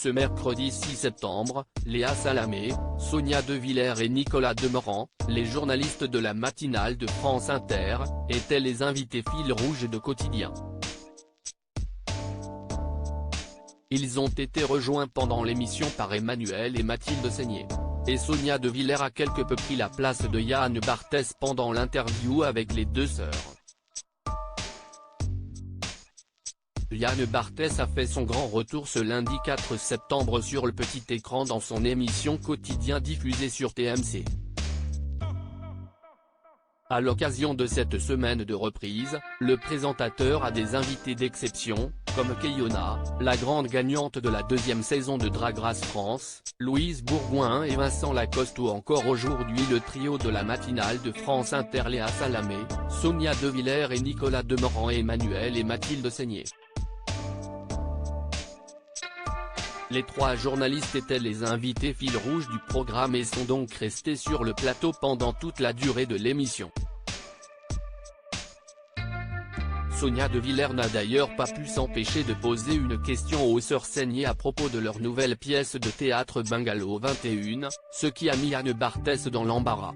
Ce mercredi 6 septembre, Léa Salamé, Sonia De Villers et Nicolas Demorand, les journalistes de la matinale de France Inter, étaient les invités fil rouge de Quotidien. Ils ont été rejoints pendant l'émission par Emmanuel et Mathilde Seigner. Et Sonia De Villers a quelque peu pris la place de Yann Barthès pendant l'interview avec les deux sœurs. Yann Barthès a fait son grand retour ce lundi 4 septembre sur le petit écran dans son émission Quotidien diffusée sur TMC. À l'occasion de cette semaine de reprise, le présentateur a des invités d'exception, comme Keyona, la grande gagnante de la deuxième saison de Drag Race France, Louise Bourgoin et Vincent Lacoste ou encore aujourd'hui le trio de la matinale de France Inter Léa Salamé, Sonia De Villers et Nicolas Demorand et Emmanuel et Mathilde Seigner. Les trois journalistes étaient les invités fil rouge du programme et sont donc restés sur le plateau pendant toute la durée de l'émission. Sonia De Villers n'a d'ailleurs pas pu s'empêcher de poser une question aux sœurs Seigner à propos de leur nouvelle pièce de théâtre Bungalow 21, ce qui a mis Yann Barthès dans l'embarras.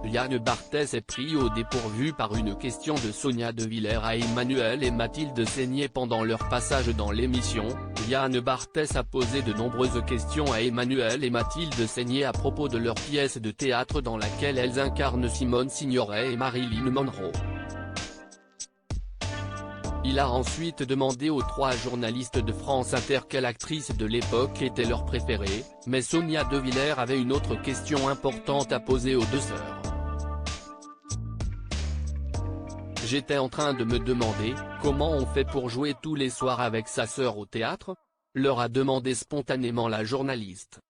Yann Barthès est pris au dépourvu par une question de Sonia De Villers à Emmanuel et Mathilde Seigner pendant leur passage dans l'émission. Yann Barthès a posé de nombreuses questions à Emmanuel et Mathilde Seigner à propos de leur pièce de théâtre dans laquelle elles incarnent Simone Signoret et Marilyn Monroe. Il a ensuite demandé aux trois journalistes de France Inter quelle actrice de l'époque était leur préférée, mais Sonia De Villers avait une autre question importante à poser aux deux sœurs. J'étais en train de me demander, comment on fait pour jouer tous les soirs avec sa sœur au théâtre ? Leur a demandé spontanément la journaliste.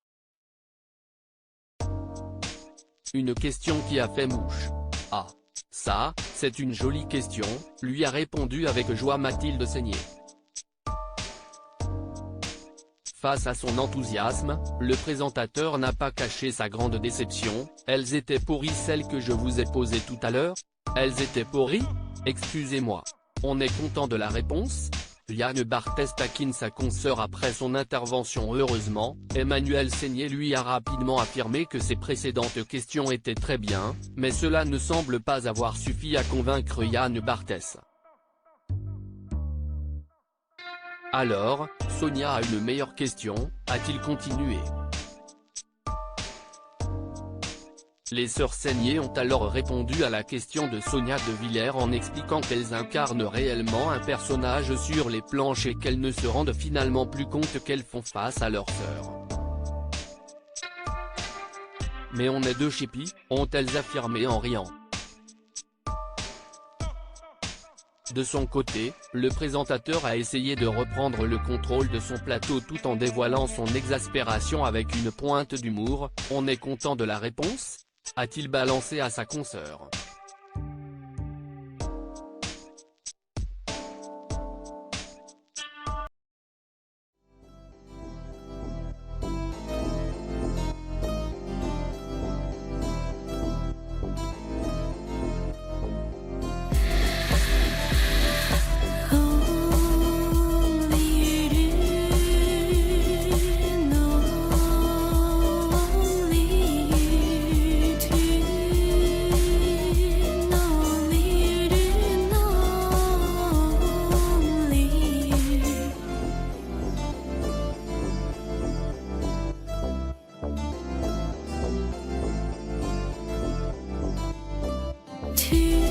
Une question qui a fait mouche. Ah, ça, c'est une jolie question, lui a répondu avec joie Mathilde Seigner. Face à son enthousiasme, le présentateur n'a pas caché sa grande déception. Elles étaient pourries celles que je vous ai posées tout à l'heure ? Elles étaient pourries ? Excusez-moi. On est content de la réponse ? Yann Barthès taquine sa consoeur après son intervention. Heureusement, Emmanuel Seigner lui a rapidement affirmé que ses précédentes questions étaient très bien, mais cela ne semble pas avoir suffi à convaincre Yann Barthès. Alors, Sonia a une meilleure question, a-t-il continué. Les sœurs Seigner ont alors répondu à la question de Sonia De Villers en expliquant qu'elles incarnent réellement un personnage sur les planches et qu'elles ne se rendent finalement plus compte qu'elles font face à leur sœur. Mais on est deux chippies, ont-elles affirmé en riant. De son côté, le présentateur a essayé de reprendre le contrôle de son plateau tout en dévoilant son exaspération avec une pointe d'humour. On est content de la réponse ? A-t-il balancé à sa consoeur. To